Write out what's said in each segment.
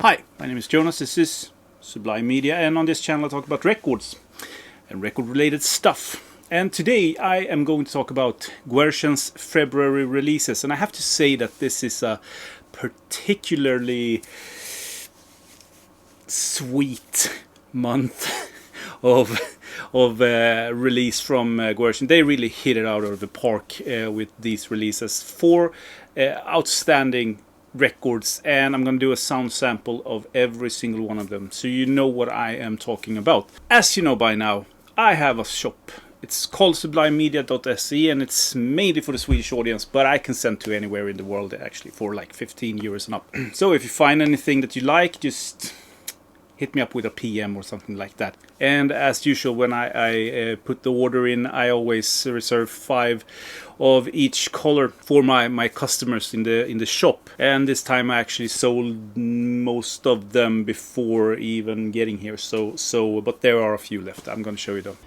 Hi, my name is Jonas, this is Sublime Media, and on this channel I talk about records and record related stuff. And today I am going to talk about Guerssen's February releases, and I have to say that this is a particularly sweet month of release from Guerssen. They really hit it out of the park with these releases. 4 outstanding records, and I'm going to do a sound sample of every single one of them so you know what I am talking about. As you know by now, I have a shop. It's called sublimemedia.se and it's mainly for the Swedish audience, but I can send to anywhere in the world actually for like 15 euros and up. So if you find anything that you like, just hit me up with a PM or something like that. And as usual, when I put the order in, I always reserve 5 of each color for my customers in the shop. And this time I actually sold most of them before even getting here. But there are a few left. I'm going to show you them.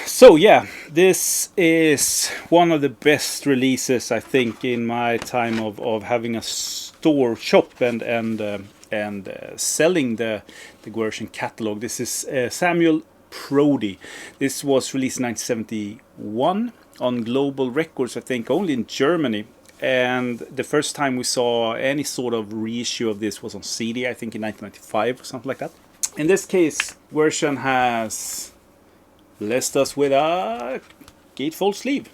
So yeah, this is one of the best releases I think in my time of having a shop and selling the Guerssen catalog. This is Samuel Prodi. This was released in 1971 on Global Records, I think only in Germany. And the first time we saw any sort of reissue of this was on CD, I think in 1995 or something like that. In this case, Guerssen has blessed us with a gatefold sleeve.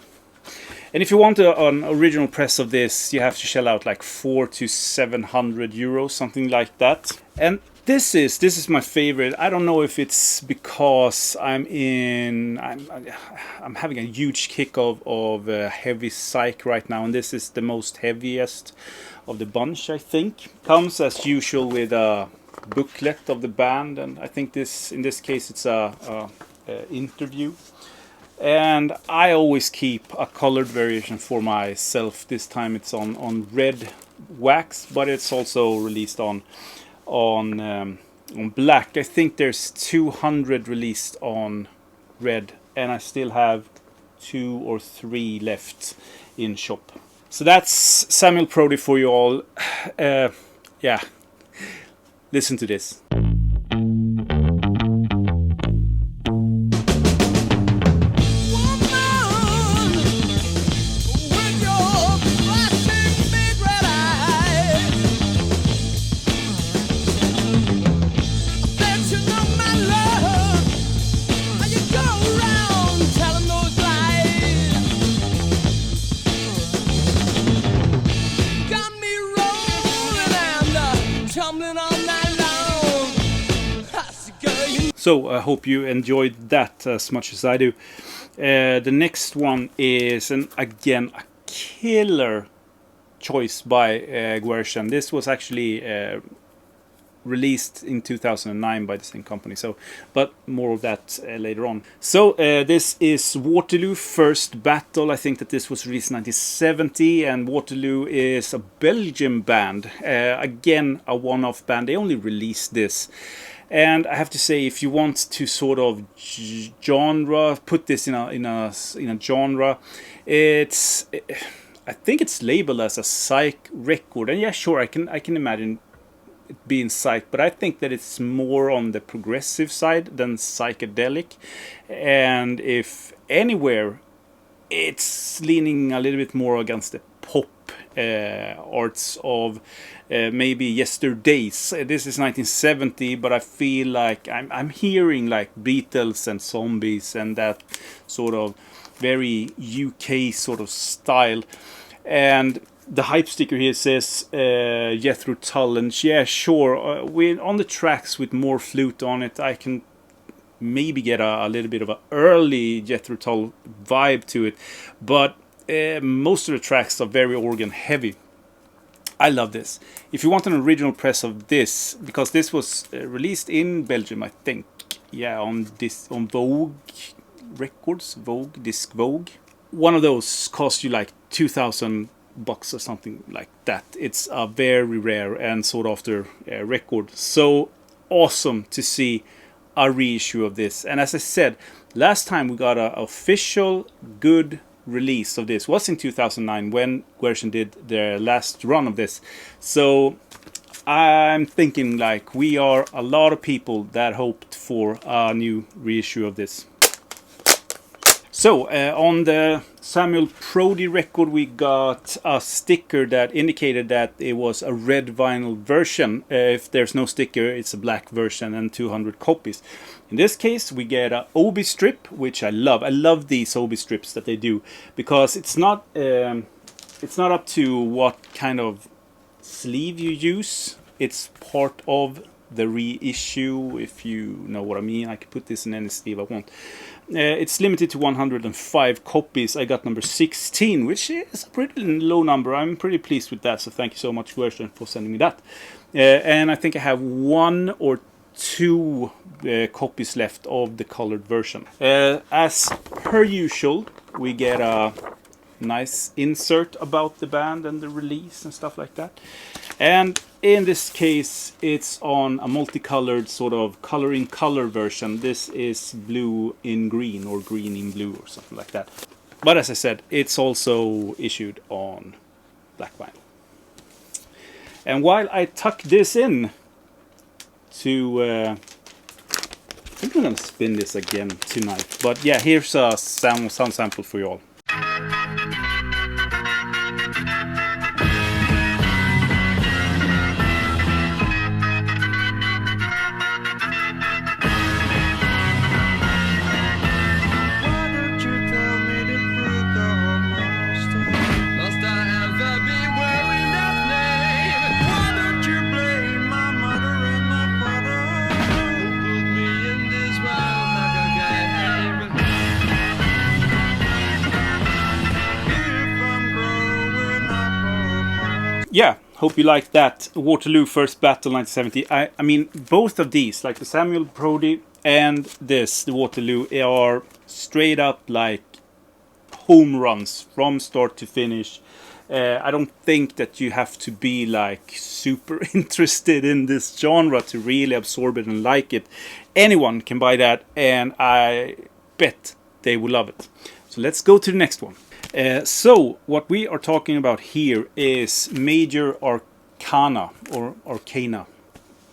And if you want an original press of this, you have to shell out like 400 to 700 euros, something like that. And this is my favorite. I don't know if it's because I'm having a huge kick of heavy psych right now, and this is the most heaviest of the bunch, I think. Comes as usual with a booklet of the band, and I think in this case it's a interview. And I always keep a colored variation for myself. This time it's on red wax, but it's also released on black. I think there's 200 released on red, and I still have 2 or 3 left in shop. So that's Samuel Prodi for you all. Yeah, listen to this. So I hope you enjoyed that as much as I do. The next one is, again, a killer choice by Guerssen. This was actually released in 2009 by the same company. But more of that later on. So this is Waterloo First Battle. I think that this was released in 1970, and Waterloo is a Belgian band. Again, a one-off band. They only released this. And I have to say, if you want to sort of put this in a genre, I think it's labeled as a psych record. And yeah, sure, I can imagine it being psych, but I think that it's more on the progressive side than psychedelic. And if anywhere, it's leaning a little bit more against the pop arts of maybe Yesterdays. This is 1970, but I feel like I'm hearing like Beatles and Zombies and that sort of very UK sort of style. And the hype sticker here says Jethro Tull, and yeah, sure, on the tracks with more flute on it, I can maybe get a little bit of an early Jethro Tull vibe to it, but most of the tracks are very organ heavy. I love this. If you want an original press of this, because this was released in Belgium, I think, yeah, on Vogue Records, Disc Vogue. One of those cost you like 2,000 bucks or something like that. It's a very rare and sought after record. So awesome to see a reissue of this. And as I said, last time we got an official good release of this was in 2009 when Guerssen did their last run of this. So I'm thinking like we are a lot of people that hoped for a new reissue of this. So on the Samuel Prodi record we got a sticker that indicated that it was a red vinyl version. If there's no sticker, it's a black version and 200 copies. In this case we get a obi strip, which I love. I love these obi strips that they do, because it's not up to what kind of sleeve you use. It's part of the reissue, if you know what I mean. I could put this in any sleeve I want. It's limited to 105 copies. I got number 16, which is a pretty low number. I'm pretty pleased with that, so thank you so much, Guerssen, for sending me that. And I think I have 1 or 2 copies left of the colored version. As per usual, we get a nice insert about the band and the release and stuff like that. And in this case it's on a multicolored sort of color in color version. This is blue in green or green in blue or something like that. But as I said, it's also issued on black vinyl. And while I tuck this in to I think I'm gonna spin this again tonight, but yeah, here's a sound sample for you all. Yeah, hope you liked that. Waterloo First Battle 1970. I mean, both of these, like the Samuel Prodi and this, the Waterloo, are straight up like home runs from start to finish. I don't think that you have to be like super interested in this genre to really absorb it and like it. Anyone can buy that, and I bet they will love it. So let's go to the next one. So what we are talking about here is Major Arcana or Arcana.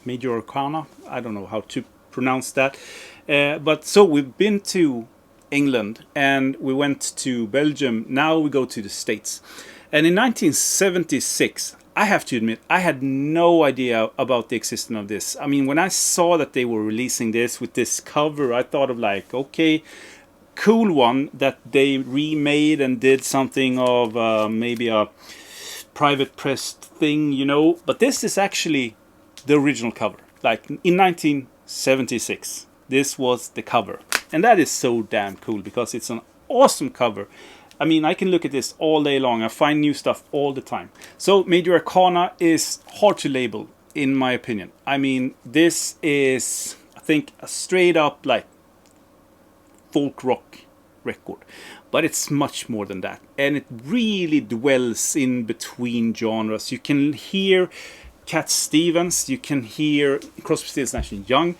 Major Arcana, I don't know how to pronounce that. But so we've been to England and we went to Belgium. Now we go to the States. And in 1976, I have to admit, I had no idea about the existence of this. I mean, when I saw that they were releasing this with this cover, I thought of like, okay, cool one that they remade and did something of maybe a private pressed thing, you know. But this is actually the original cover. Like in 1976, this was the cover. And that is so damn cool because it's an awesome cover. I mean, I can look at this all day long. I find new stuff all the time. So Major Arcana is hard to label, in my opinion. I mean, this is, I think, a straight up like folk rock record, but it's much more than that, and it really dwells in between genres. You can hear Cat Stevens, you can hear Crosby, Stills, Nash & Young,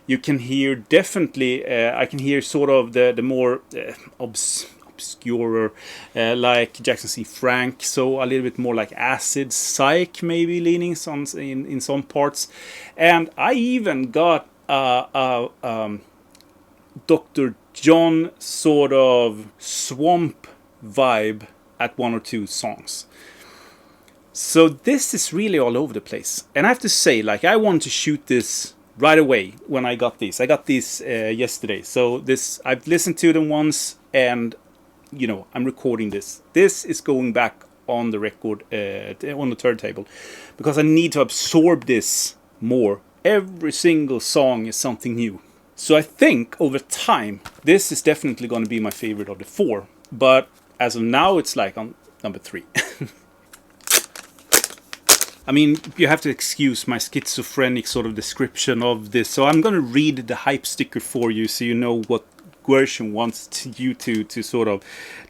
you can hear definitely I can hear sort of the more obscure like Jackson C. Frank, so a little bit more like acid psych maybe leanings on in some parts. And I even got Dr. John sort of swamp vibe at 1 or 2 songs. So this is really all over the place. And I have to say, like, I wanted to shoot this right away when I got these. I got these yesterday. So this, I've listened to them once and, you know, I'm recording this. This is going back on the record, on the turntable, because I need to absorb this more. Every single song is something new. So I think over time, this is definitely going to be my favorite of the 4. But as of now, it's like on number 3. I mean, you have to excuse my schizophrenic sort of description of this. So I'm going to read the hype sticker for you so you know what Guerssen wants you to sort of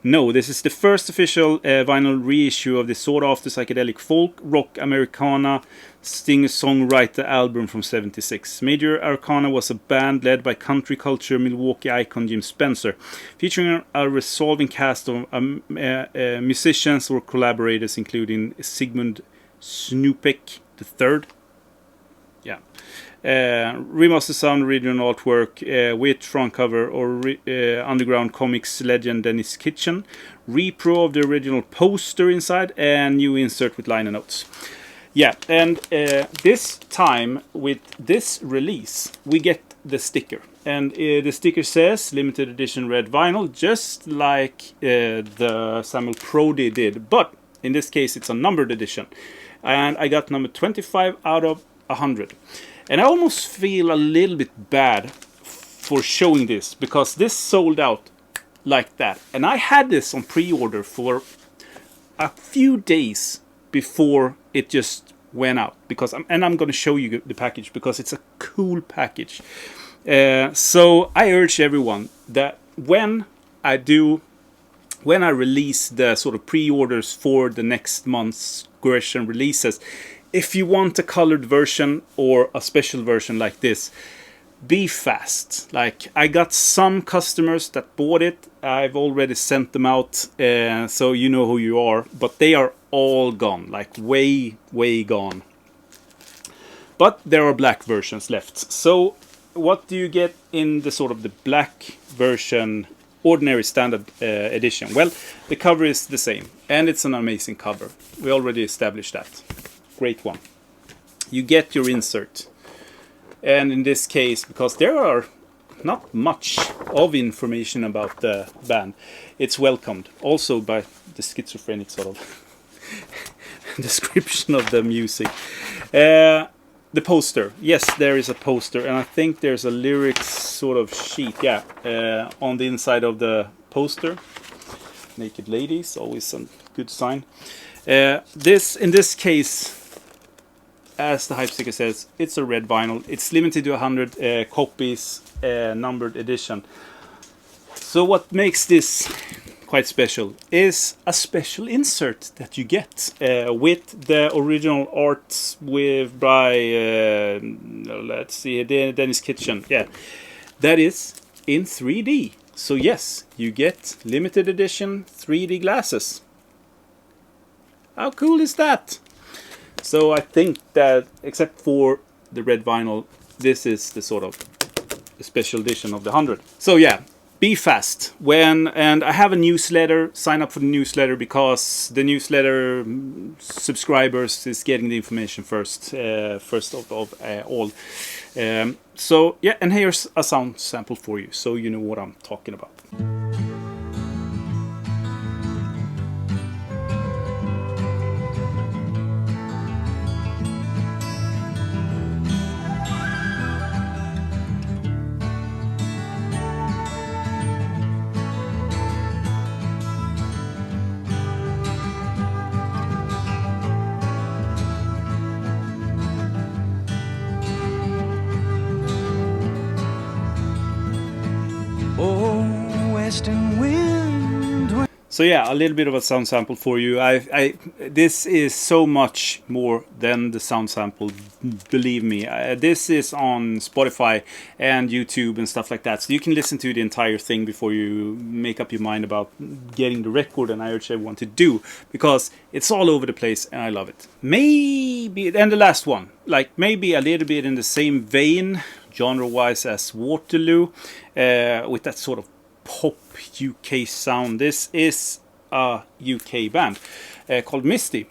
know. This is the first official vinyl reissue of the sought-after psychedelic folk rock Americana singer-songwriter album from '76. Major Arcana was a band led by country culture Milwaukee icon Jim Spencer, featuring a resolving cast of musicians or collaborators including Sigmund Snoopek III, yeah. Remaster sound, original artwork with front cover or Underground Comics legend Dennis Kitchen. Repro of the original poster inside and new insert with liner notes. Yeah, and this time with this release we get the sticker. And the sticker says limited edition red vinyl, just like the Samuel Prodi did. But in this case it's a numbered edition. And I got number 25 out of 100. And I almost feel a little bit bad for showing this, because this sold out like that. And I had this on pre-order for a few days before it just went out. I'm going to show you the package because it's a cool package. So I urge everyone that when I release the sort of pre-orders for the next month's Guerssen releases, if you want a colored version or a special version like this, be fast. Like, I got some customers that bought it. I've already sent them out, so you know who you are. But they are all gone, like way gone. But there are black versions left. So what do you get in the sort of the black version, ordinary standard edition? Well, the cover is the same, and it's an amazing cover. We already established that. Great one. You get your insert, and in this case, because there are not much of information about the band, it's welcomed also by the schizophrenic sort of description of the music. The poster, yes, there is a poster, and I think there's a lyrics sort of sheet, on the inside of the poster. Naked ladies, always a good sign. In this case, as the hype sticker says, it's a red vinyl. It's limited to 100 copies, numbered edition. So what makes this quite special is a special insert that you get with the original art by let's see, Dennis Kitchen. Yeah, that is in 3D. So yes, you get limited edition 3D glasses. How cool is that? So I think that, except for the red vinyl, this is the sort of the special edition of the 100. So yeah, be fast. And I have a newsletter. Sign up for the newsletter, because the newsletter subscribers is getting the information first of all. So yeah, and here's a sound sample for you, so you know what I'm talking about. So yeah, a little bit of a sound sample for you. This is so much more than the sound sample, believe me. This is on Spotify and YouTube and stuff like that, so you can listen to the entire thing before you make up your mind about getting the record, and I urge everyone to do, because it's all over the place and I love it. Maybe, and the last one, like maybe a little bit in the same vein, genre-wise, as Waterloo, with that sort of pop UK sound. This is a UK band called Misty.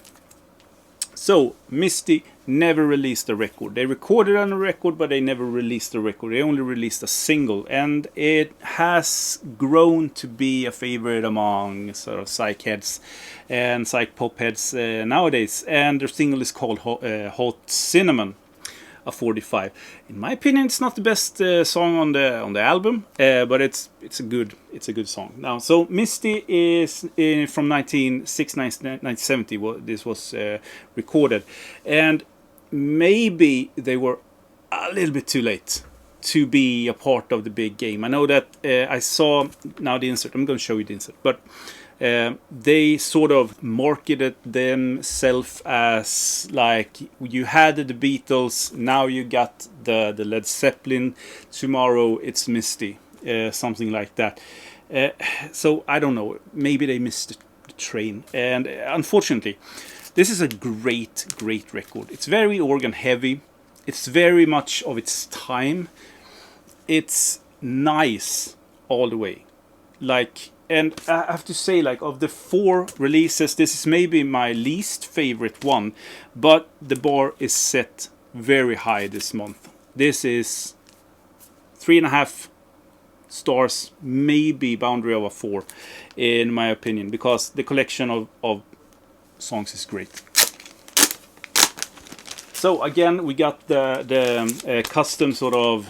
So Misty never released a record. They recorded on a record, but they never released a record. They only released a single, and it has grown to be a favorite among sort of psych heads and psych pop heads nowadays. And their single is called Hot Cinnamon, a 45. In my opinion, it's not the best song on the album, but it's a good song. Now, so Misty is from 1970. This was recorded, and maybe they were a little bit too late to be a part of the big game. I know that I saw now the insert. I'm going to show you the insert, but they sort of marketed themselves as like, you had the Beatles, now you got the Led Zeppelin, tomorrow it's Misty, something like that. So I don't know, maybe they missed the train. And unfortunately, this is a great record. It's very organ heavy. It's very much of its time. It's nice all the way. Like, and I have to say, like, of the 4 releases, this is maybe my least favorite one, but the bar is set very high this month. This is 3.5 stars, maybe boundary of a 4, in my opinion, because the collection of songs is great. So again, we got the custom sort of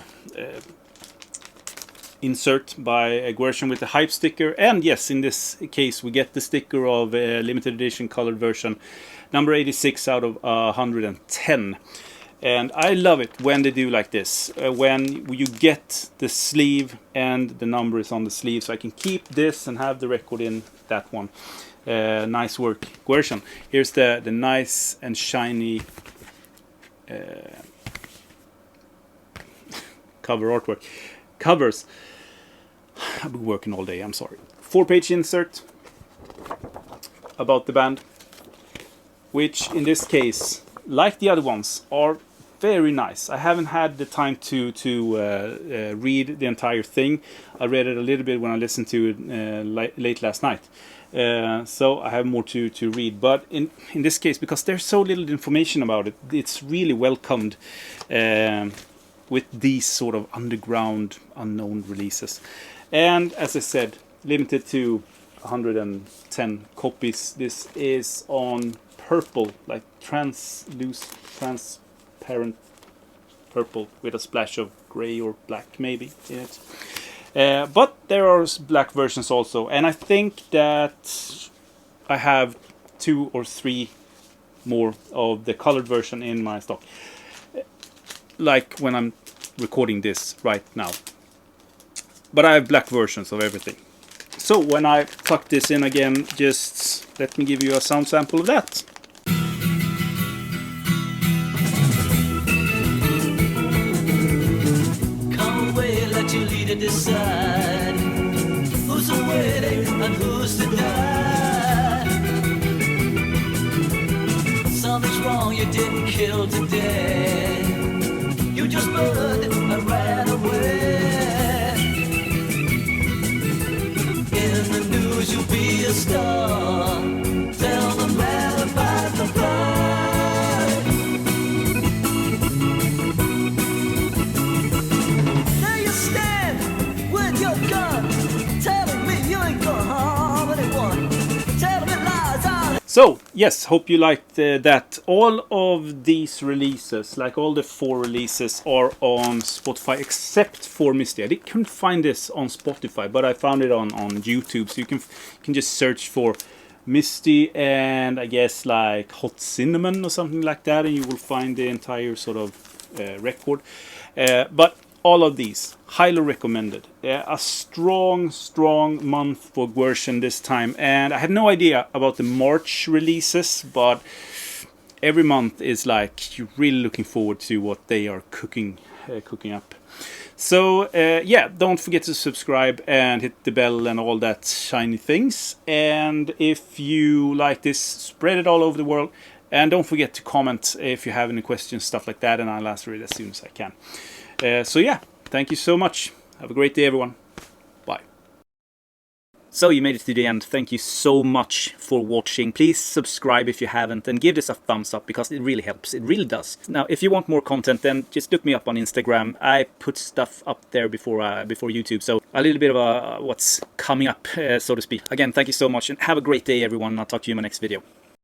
insert by Guerssen with the hype sticker, and yes, in this case we get the sticker of a limited edition colored version, number 86 out of 110. And I love it when they do like this, when you get the sleeve and the number is on the sleeve, so I can keep this and have the record in that one. Nice work, Guerssen. Here's the nice and shiny cover artwork. Covers. I've been working all day, I'm sorry. 4-page insert about the band, which in this case, like the other ones, are very nice. I haven't had the time to read the entire thing. I read it a little bit when I listened to it late last night. So I have more to read. But in this case, because there's so little information about it, it's really welcomed with these sort of underground, unknown releases. And as I said, limited to 110 copies. This is on purple, like transparent purple with a splash of gray or black maybe in it. But there are black versions also, and I think that I have 2 or 3 more of the colored version in my stock, like when I'm recording this right now. But I have black versions of everything. So when I tuck this in again, just let me give you a sound sample of that. Come away, let your leader decide who's awaiting and who's to die. Something's wrong, you didn't kill today. You just burned and ran away. In the news you'll be a star. Tell the man about the pride. There you stand with your gun, telling me you ain't gonna harm anyone, telling me lies out. So, yes, hope you liked that. All of these releases, like all the 4 releases, are on Spotify except for Misty. I couldn't find this on Spotify, but I found it on YouTube. So you can just search for Misty and I guess like Hot Cinnamon or something like that, and you will find the entire sort of record. But all of these, highly recommended. A strong month for Guerssen this time. And I had no idea about the March releases, but every month is like, you're really looking forward to what they are cooking up. So, yeah, don't forget to subscribe and hit the bell and all that shiny things. And if you like this, spread it all over the world. And don't forget to comment if you have any questions, stuff like that, and I'll answer it as soon as I can. So yeah, thank you so much. Have a great day, everyone. Bye. So you made it to the end. Thank you so much for watching. Please subscribe if you haven't, and give this a thumbs up because it really helps. It really does. Now, if you want more content, then just look me up on Instagram. I put stuff up there before YouTube, so a little bit of what's coming up, so to speak. Again, thank you so much, and have a great day, everyone. I'll talk to you in my next video.